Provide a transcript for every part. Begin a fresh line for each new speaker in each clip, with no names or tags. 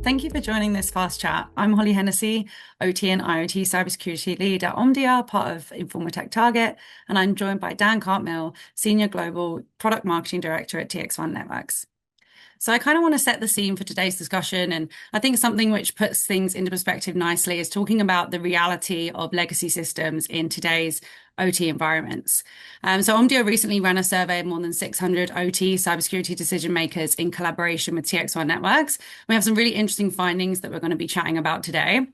Thank you for joining this fast chat. I'm Holly Hennessy, OT and IoT cybersecurity lead at Omdia, part of Informa Tech Target, and I'm joined by Dan Cartmill, Senior Global Product Marketing Director at TXOne Networks. So I kind of want to set the scene for today's discussion. And I think something which puts things into perspective nicely is talking about the reality of legacy systems in today's OT environments. So Omdia recently ran a survey of more than 600 OT cybersecurity decision makers in collaboration with TXOne Networks. We have some really interesting findings that we're going to be chatting about today.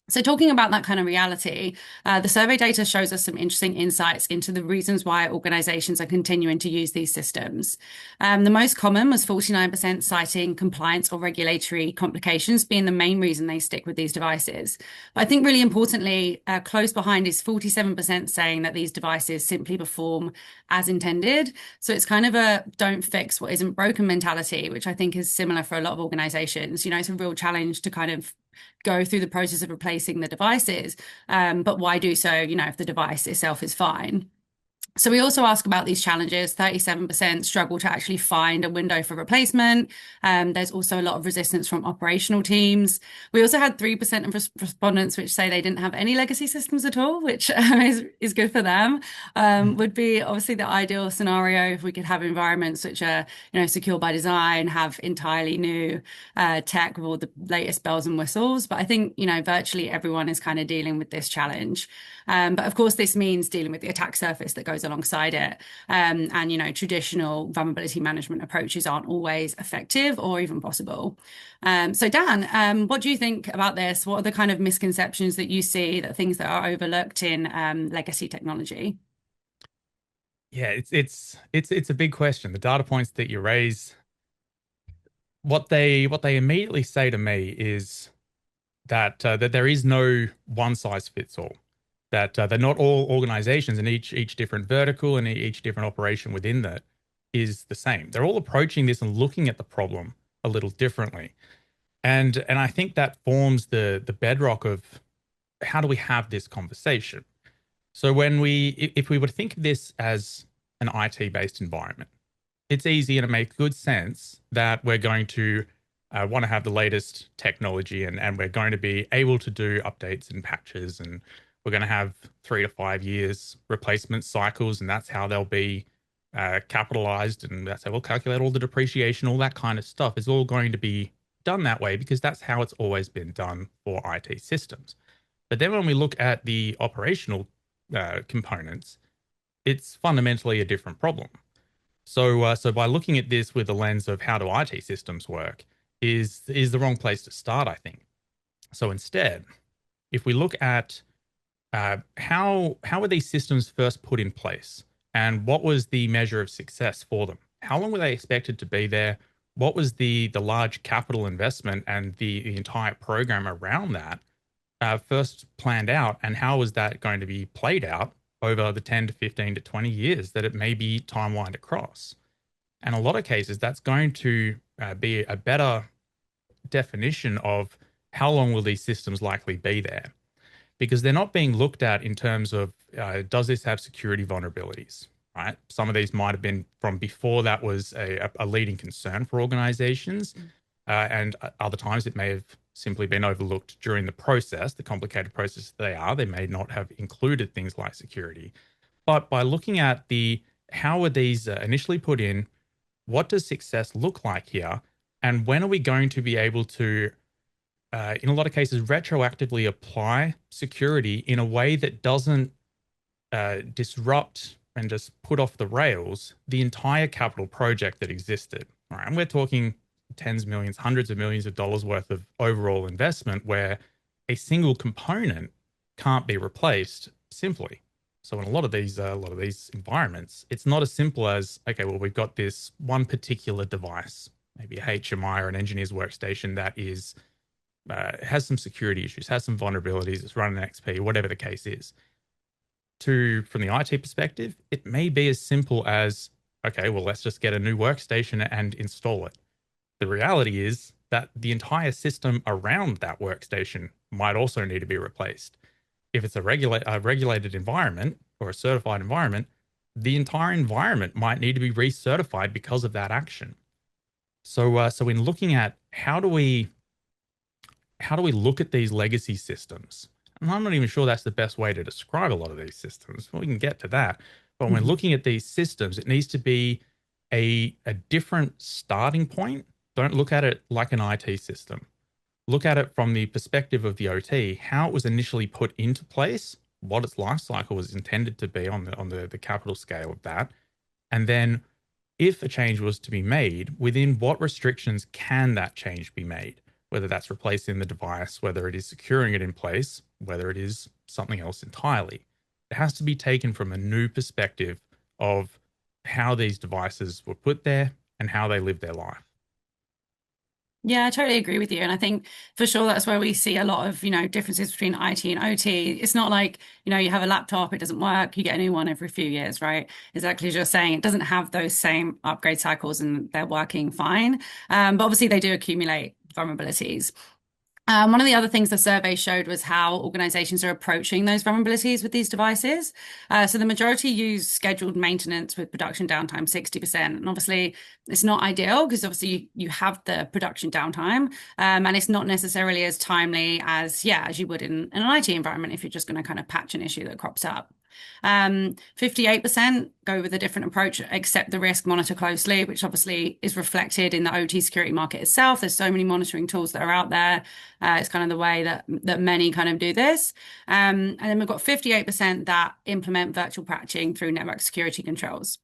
So talking about that kind of reality, the survey data shows us some interesting insights into the reasons why organizations are continuing to use these systems. The most common was 49% citing compliance or regulatory complications being the main reason they stick with these devices. But I think really importantly, close behind is 47% saying that these devices simply perform as intended. So it's kind of a don't fix what isn't broken mentality, which I think is similar for a lot of organizations. It's a real challenge to kind of go through the process of replacing the devices. But why do so, if the device itself is fine? So we also ask about these challenges. 37% struggle to actually find a window for replacement. There's also a lot of resistance from operational teams. We also had 3% of respondents which say they didn't have any legacy systems at all, which is good for them. Would be obviously the ideal scenario if we could have environments which are, secure by design, have entirely new tech with all the latest bells and whistles. But I think, virtually everyone is kind of dealing with this challenge. But of course, this means dealing with the attack surface that goes alongside it. Traditional vulnerability management approaches aren't always effective or even possible. So Dan, what do you think about this? What are the kind of misconceptions that you see, that things that are overlooked in legacy technology?
Yeah, it's a big question. The data points that you raise, what they immediately say to me is that there is no one size fits all. That they're not all organizations, and each different vertical and each different operation within that is the same. They're all approaching this and looking at the problem a little differently. And I think that forms the bedrock of how do we have this conversation. So if we were to think of this as an IT based environment, it's easy and it makes good sense that we're going to want to have the latest technology, and we're going to be able to do updates and patches, and we're going to have 3 to 5 years replacement cycles, and that's how they'll be capitalized, and that's how we'll calculate all the depreciation. All that kind of stuff is all going to be done that way because that's how it's always been done for IT systems. But then when we look at the operational components, it's fundamentally a different problem. So by looking at this with the lens of how do IT systems work is the wrong place to start, I think. So instead, if we look at how were these systems first put in place, and what was the measure of success for them? How long were they expected to be there? What was the large capital investment and the entire program around that first planned out, and how was that going to be played out over the 10 to 15 to 20 years that it may be timelined across? And a lot of cases, that's going to be a better definition of how long will these systems likely be there, because they're not being looked at in terms of does this have security vulnerabilities, right? Some of these might have been from before that was a leading concern for organizations, and other times it may have simply been overlooked during the process, the complicated process they may not have included things like security. But by looking at how were these initially put in, what does success look like here, and when are we going to be able to in a lot of cases, retroactively apply security in a way that doesn't disrupt and just put off the rails the entire capital project that existed. All right, and we're talking tens of millions, hundreds of millions of dollars worth of overall investment where a single component can't be replaced simply. So in a lot of these environments, it's not as simple as, okay, well, we've got this one particular device, maybe a HMI or an engineer's workstation that is has some security issues, has some vulnerabilities, it's running XP, whatever the case is. From the IT perspective, it may be as simple as, okay, well, let's just get a new workstation and install it. The reality is that the entire system around that workstation might also need to be replaced. If it's a regulated environment or a certified environment, the entire environment might need to be recertified because of that action. So in looking at how do we how do we look at these legacy systems? And I'm not even sure that's the best way to describe a lot of these systems. Well, we can get to that. But when
Mhm.
looking at these systems, it needs to be a different starting point. Don't look at it like an IT system. Look at it from the perspective of the OT, how it was initially put into place, what its life cycle was intended to be on the capital scale of that, and then if a change was to be made, within what restrictions can that change be made? Whether that's replacing the device, whether it is securing it in place, whether it is something else entirely. It has to be taken from a new perspective of how these devices were put there and how they live their life.
Yeah, I totally agree with you. And I think for sure that's where we see a lot of, differences between IT and OT. It's not like, you have a laptop, it doesn't work, you get a new one every few years, right? Exactly as you're saying, it doesn't have those same upgrade cycles and they're working fine. But obviously they do accumulate vulnerabilities. One of the other things the survey showed was how organizations are approaching those vulnerabilities with these devices. So the majority use scheduled maintenance with production downtime 60%. And obviously, it's not ideal because obviously you have the production downtime, and it's not necessarily as timely as, yeah, as you would in an IT environment if you're just going to kind of patch an issue that crops up. 58% go with a different approach, accept the risk, monitor closely, which obviously is reflected in the OT security market itself. There's so many monitoring tools that are out there. It's kind of the way that many kind of do this. And then we've got 58% that implement virtual patching through network security controls.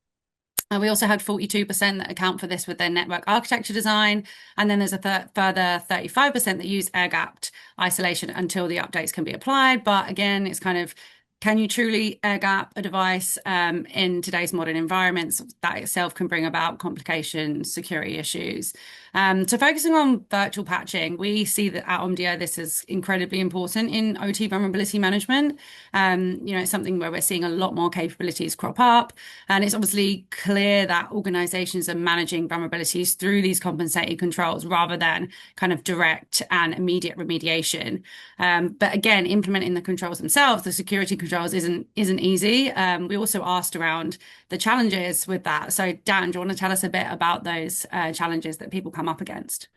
We also had 42% that account for this with their network architecture design. And then there's a further 35% that use air-gapped isolation until the updates can be applied. But again, it's kind of, can you truly air gap a device in today's modern environments? That itself can bring about complications, security issues. So focusing on virtual patching, we see that at Omdia, this is incredibly important in OT vulnerability management. It's something where we're seeing a lot more capabilities crop up. And it's obviously clear that organizations are managing vulnerabilities through these compensated controls rather than kind of direct and immediate remediation. But again, implementing the controls themselves, the security controls isn't easy. We also asked around the challenges with that. So Dan, do you want to tell us a bit about those challenges that people come up against?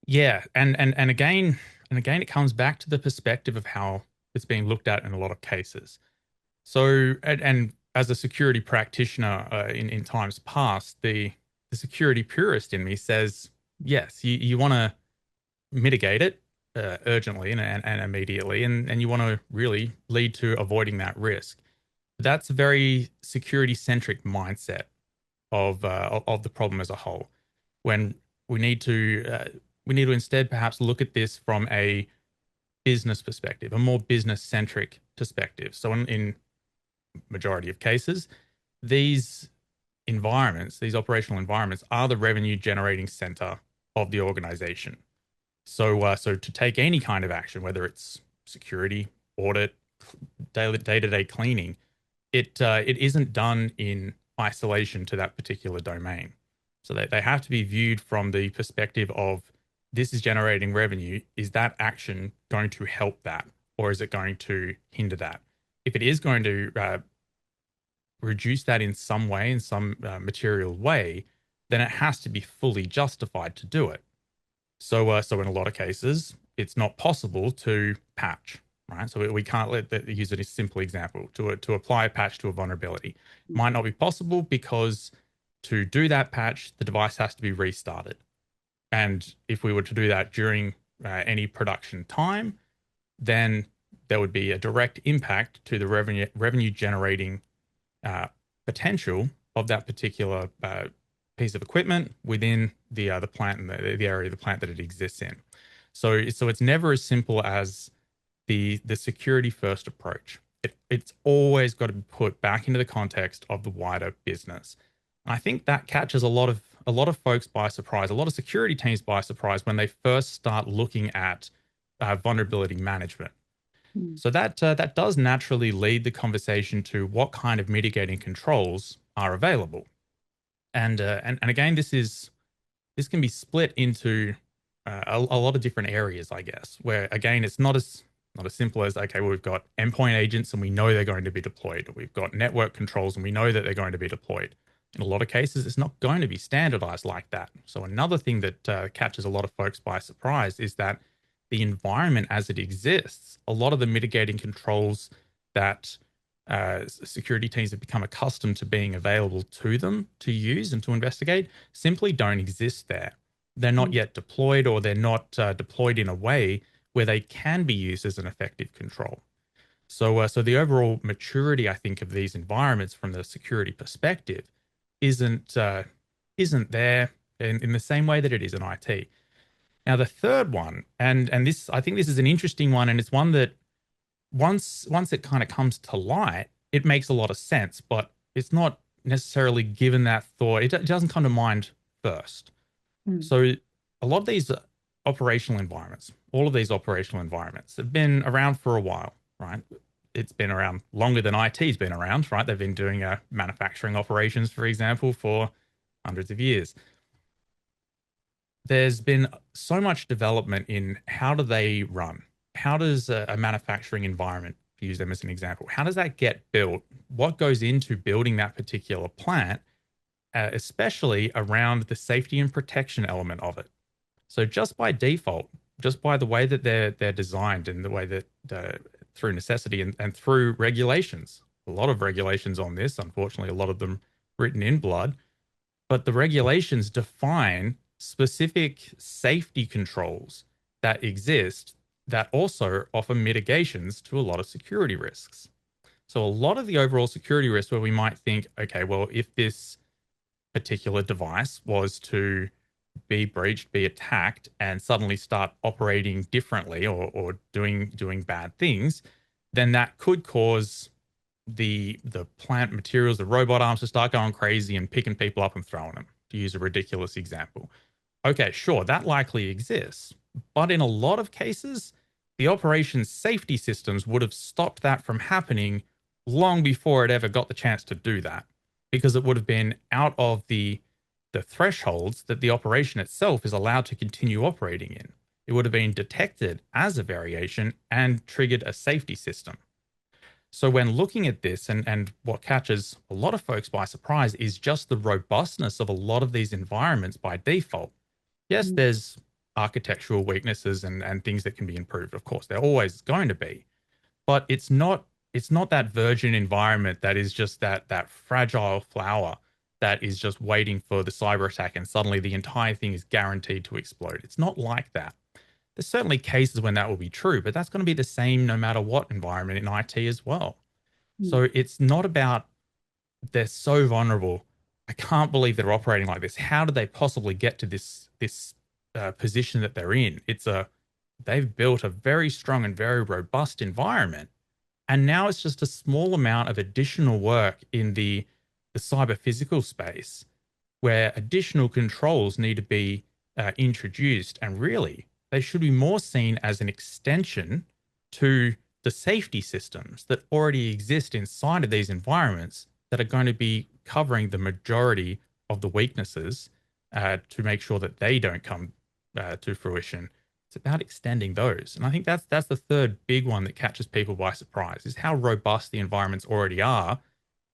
Yeah, and again, it comes back to the perspective of how it's being looked at in a lot of cases. So, and as a security practitioner in times past, the security purist in me says, yes, you want to mitigate it urgently and immediately, and you want to really lead to avoiding that risk. That's a very security centric mindset of the problem as a whole. When we need to instead perhaps look at this from a business perspective, a more business centric perspective. So in majority of cases, these environments, these operational environments, are the revenue generating center of the organization. So to take any kind of action, whether it's security, audit, day-to-day cleaning, it isn't done in isolation to that particular domain. So they have to be viewed from the perspective of, this is generating revenue. Is that action going to help that, or is it going to hinder that? If it is going to reduce that in some way, in some material way, then it has to be fully justified to do it. So in a lot of cases, it's not possible to patch, right? So we can't use it as a simple example to apply a patch to a vulnerability. It might not be possible because to do that patch, the device has to be restarted. And if we were to do that during any production time, then there would be a direct impact to the revenue generating potential of that particular piece of equipment within the plant and the area of the plant that it exists in. So it's never as simple as the security first approach. It's always got to be put back into the context of the wider business. And I think that catches a lot of folks by surprise, a lot of security teams by surprise when they first start looking at vulnerability management.
Mm.
So that does naturally lead the conversation to what kind of mitigating controls are available. And again, this can be split into a lot of different areas, I guess. Where again, it's not as simple as, okay, well, we've got endpoint agents and we know they're going to be deployed. We've got network controls and we know that they're going to be deployed. In a lot of cases, it's not going to be standardized like that. So another thing that catches a lot of folks by surprise is that the environment as it exists, a lot of the mitigating controls that security teams have become accustomed to being available to them to use and to investigate simply don't exist there. They're not
Mm.
yet deployed, or they're not deployed in a way where they can be used as an effective control. So the overall maturity, I think, of these environments from the security perspective isn't isn't there in the same way that it is in IT. Now, the third one, and this, I think this is an interesting one, and it's one that once it kind of comes to light, it makes a lot of sense, but it's not necessarily given that thought. It doesn't come to mind first.
Mm.
So a lot of these operational environments, all of these operational environments have been around for a while, right? It's been around longer than IT's been around, right? They've been doing manufacturing operations, for example, for hundreds of years. There's been so much development in how do they run? How does a manufacturing environment, to use them as an example, how does that get built? What goes into building that particular plant, especially around the safety and protection element of it? So just by default, just by the way that they're designed and the way that through necessity and through regulations, a lot of regulations on this, unfortunately, a lot of them written in blood, but the regulations define specific safety controls that exist that also offer mitigations to a lot of security risks. So a lot of the overall security risks where we might think, okay, well, if this particular device was to be breached, be attacked, and suddenly start operating differently or doing bad things, then that could cause the plant materials, the robot arms to start going crazy and picking people up and throwing them, to use a ridiculous example. Okay, sure, that likely exists. But in a lot of cases, the operations safety systems would have stopped that from happening long before it ever got the chance to do that, because it would have been out of the thresholds that the operation itself is allowed to continue operating in. It would have been detected as a variation and triggered a safety system. So when looking at this, and what catches a lot of folks by surprise is just the robustness of a lot of these environments by default. Yes,
Mm.
there's architectural weaknesses and things that can be improved. Of course, there always going to be, but it's not that virgin environment that is just that fragile flower that is just waiting for the cyber attack and suddenly the entire thing is guaranteed to explode. It's not like that. There's certainly cases when that will be true, but that's going to be the same no matter what environment in IT as well.
Mm.
So it's not about they're so vulnerable. I can't believe they're operating like this. How did they possibly get to this position that they're in? They've built a very strong and very robust environment, and now it's just a small amount of additional work in the cyber physical space where additional controls need to be introduced. And really, they should be more seen as an extension to the safety systems that already exist inside of these environments that are going to be covering the majority of the weaknesses to make sure that they don't come to fruition. It's about extending those. And I think that's the third big one that catches people by surprise is how robust the environments already are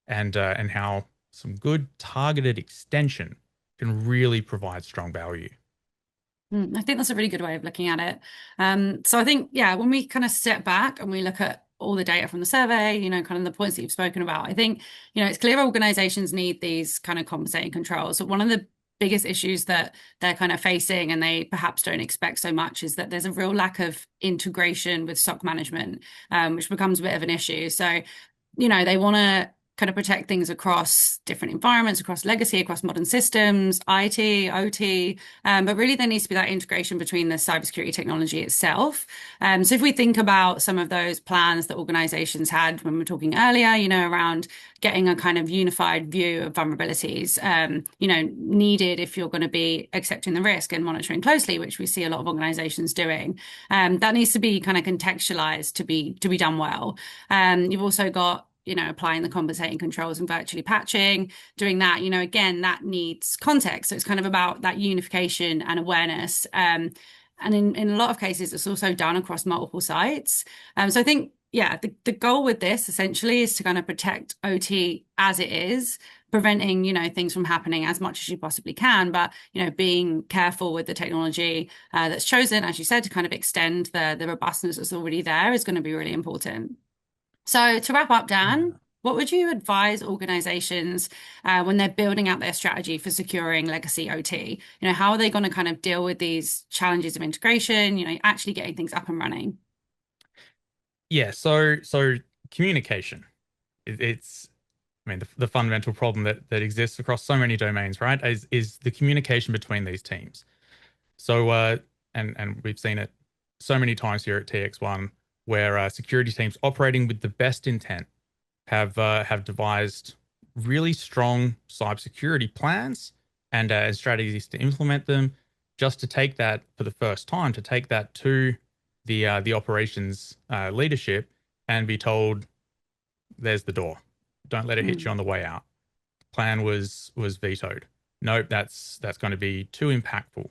and how some good targeted extension can really provide strong value.
I think that's a really good way of looking at it. So I think, yeah, when we kind of step back and we look at all the data from the survey, kind of the points that you've spoken about, I think, it's clear organizations need these kind of compensating controls. So one of the biggest issues that they're kind of facing and they perhaps don't expect so much is that there's a real lack of integration with SOC management, which becomes a bit of an issue. So, they want to kind of protect things across different environments, across legacy, across modern systems, IT, OT. But really, there needs to be that integration between the cybersecurity technology itself. So if we think about some of those plans that organizations had when we were talking earlier, around getting a kind of unified view of vulnerabilities, needed if you're going to be accepting the risk and monitoring closely, which we see a lot of organizations doing. That needs to be kind of contextualized to be done well. You've also got applying the compensating controls and virtually patching, doing that, again, that needs context. So it's kind of about that unification and awareness. And in a lot of cases, it's also done across multiple sites. So I think, yeah, the goal with this essentially is to kind of protect OT as it is, preventing, things from happening as much as you possibly can, but, being careful with the technology that's chosen, as you said, to kind of extend the robustness that's already there is going to be really important. So to wrap up, Dan,
Yeah.
what would you advise organizations when they're building out their strategy for securing legacy OT? How are they going to kind of deal with these challenges of integration, actually getting things up and running?
Yeah, so communication. It's I mean the fundamental problem that exists across so many domains, right? Is the communication between these teams. So and we've seen it so many times here at TXOne where security teams operating with the best intent have devised really strong cybersecurity plans and strategies to implement them. Just to take that for the first time, to take that to the operations leadership and be told, "There's the door. Don't let it hit you
Mm,
on the way out." Plan was vetoed. Nope, that's going to be too impactful.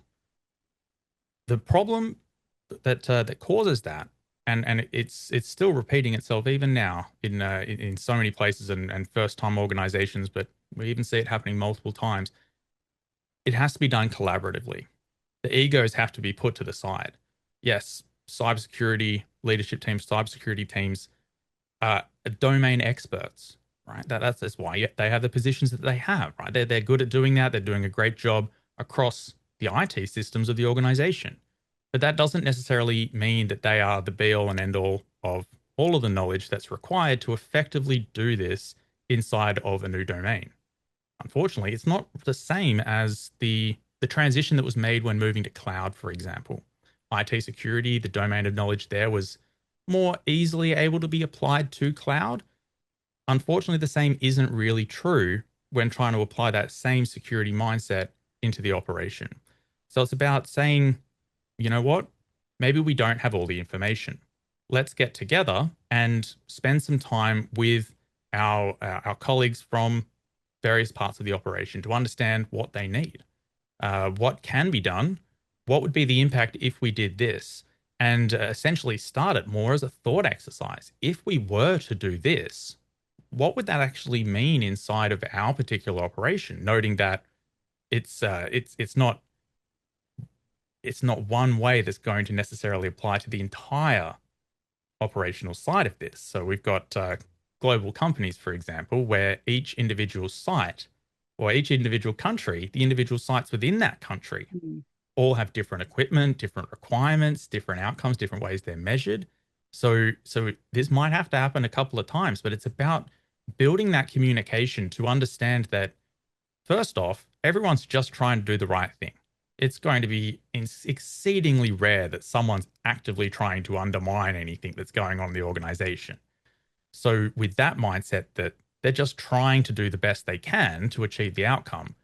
The problem that causes that, and it's still repeating itself even now in so many places and first time organizations, but we even see it happening multiple times. It has to be done collaboratively. The egos have to be put to the side. Yes, cybersecurity leadership teams, cybersecurity teams are domain experts, right? That's why they have the positions that they have, right? They're good at doing that. They're doing a great job across the IT systems of the organization. But that doesn't necessarily mean that they are the be all and end all of the knowledge that's required to effectively do this inside of a new domain. Unfortunately, it's not the same as the transition that was made when moving to cloud, for example. IT security, the domain of knowledge there was more easily able to be applied to cloud. Unfortunately, the same isn't really true when trying to apply that same security mindset into the operation. So it's about saying, you know what? Maybe we don't have all the information. Let's get together and spend some time with our colleagues from various parts of the operation to understand what they need, what can be done, what would be the impact if we did this, and essentially start it more as a thought exercise. If we were to do this, what would that actually mean inside of our particular operation? Noting that it's not one way that's going to necessarily apply to the entire operational side of this. So we've got global companies, for example, where each individual site or each individual country, the individual sites within that country,
mm,
all have different equipment, different requirements, different outcomes, different ways they're measured. So this might have to happen a couple of times, but it's about building that communication to understand that first off, everyone's just trying to do the right thing. It's going to be exceedingly rare that someone's actively trying to undermine anything that's going on in the organization. So, with that mindset that they're just trying to do the best they can to achieve the outcome,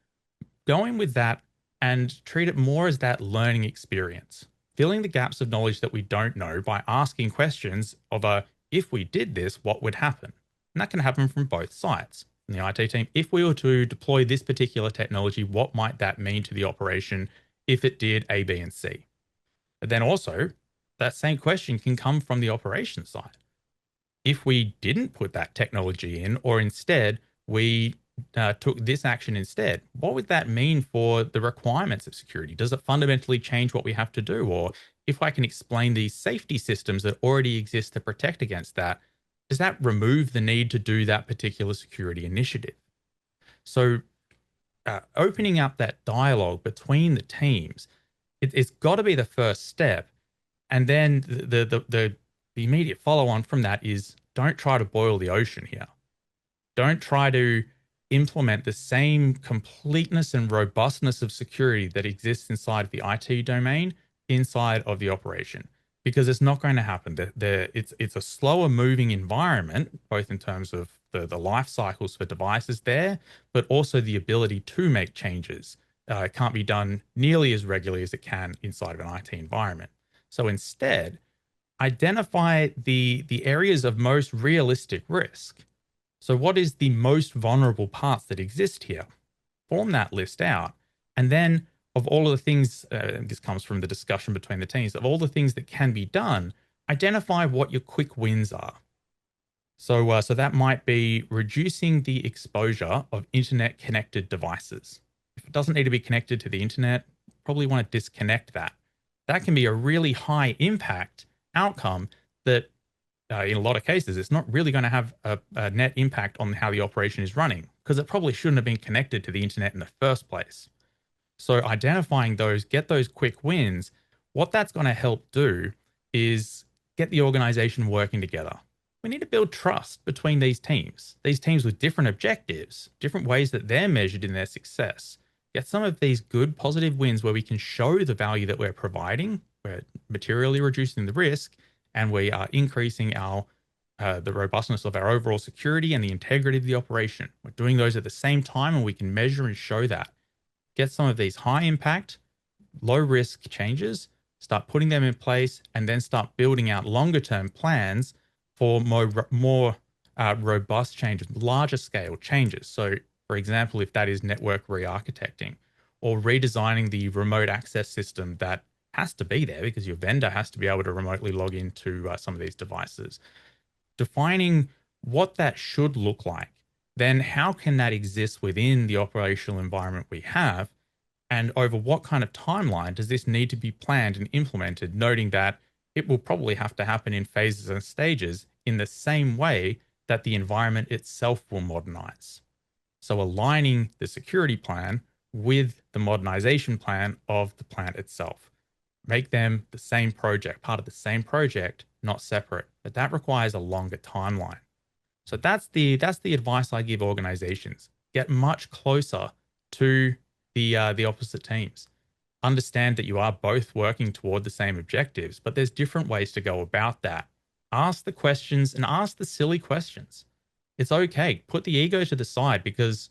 going with that and treat it more as that learning experience, filling the gaps of knowledge that we don't know by asking questions of if we did this, what would happen? And that can happen from both sides. In the IT team, if we were to deploy this particular technology, what might that mean to the operation if it did A, B, and C? But then also, that same question can come from the operations side. If we didn't put that technology in, or instead we took this action instead, what would that mean for the requirements of security? Does it fundamentally change what we have to do? Or if I can explain these safety systems that already exist to protect against that, does that remove the need to do that particular security initiative? So, opening up that dialogue between the teams, it's got to be the first step. And then the immediate follow on from that is don't try to boil the ocean here. Don't try to implement the same completeness and robustness of security that exists inside of the IT domain inside of the operation, because it's not going to happen. It's a slower moving environment, both in terms of the life cycles for devices there, but also the ability to make changes. It can't be done nearly as regularly as it can inside of an IT environment. So instead, identify the areas of most realistic risk. So what is the most vulnerable parts that exist here? Form that list out. And then of all of the things, this comes from the discussion between the teams, of all the things that can be done, identify what your quick wins are. So that might be reducing the exposure of internet connected devices. If it doesn't need to be connected to the internet, probably want to disconnect that. That can be a really high impact outcome that, in a lot of cases, it's not really going to have a net impact on how the operation is running because it probably shouldn't have been connected to the internet in the first place. So identifying those, get those quick wins, what that's going to help do is get the organization working together. We need to build trust between these teams with different objectives, different ways that they're measured in their success. Get some of these good positive wins where we can show the value that we're providing, we're materially reducing the risk, and we are increasing our the robustness of our overall security and the integrity of the operation. We're doing those at the same time, and we can measure and show that. Get some of these high impact, low risk changes, start putting them in place, and then start building out longer term plans for more robust changes, larger scale changes. So, for example, if that is network re-architecting or redesigning the remote access system that has to be there because your vendor has to be able to remotely log into some of these devices, defining what that should look like, then how can that exist within the operational environment we have? And over what kind of timeline does this need to be planned and implemented, noting that it will probably have to happen in phases and stages in the same way that the environment itself will modernize. So aligning the security plan with the modernization plan of the plant itself. Make them the same project, part of the same project, not separate. But that requires a longer timeline. So that's the advice I give organizations. Get much closer to the opposite teams. Understand that you are both working toward the same objectives, but there's different ways to go about that. Ask the questions and ask the silly questions. It's okay. Put the ego to the side because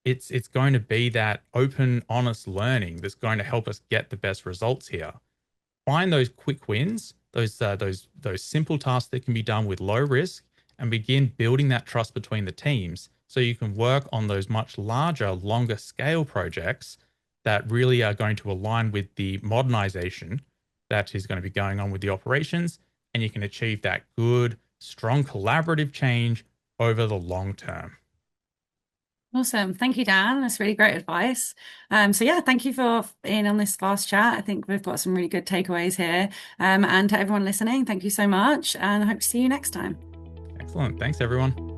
it's going to be that open, honest learning that's going to help us get the best results here. Find those quick wins, those simple tasks that can be done with low risk, and begin building that trust between the teams so you can work on those much larger, longer scale projects that really are going to align with the modernization that is going to be going on with the operations, and you can achieve that good, strong collaborative change over the long term.
Awesome. Thank you, Dan. That's really great advice. So yeah, thank you for being on this fast chat. I think we've got some really good takeaways here. And to everyone listening, thank you so much, and I hope to see you next time.
Excellent. Thanks, everyone.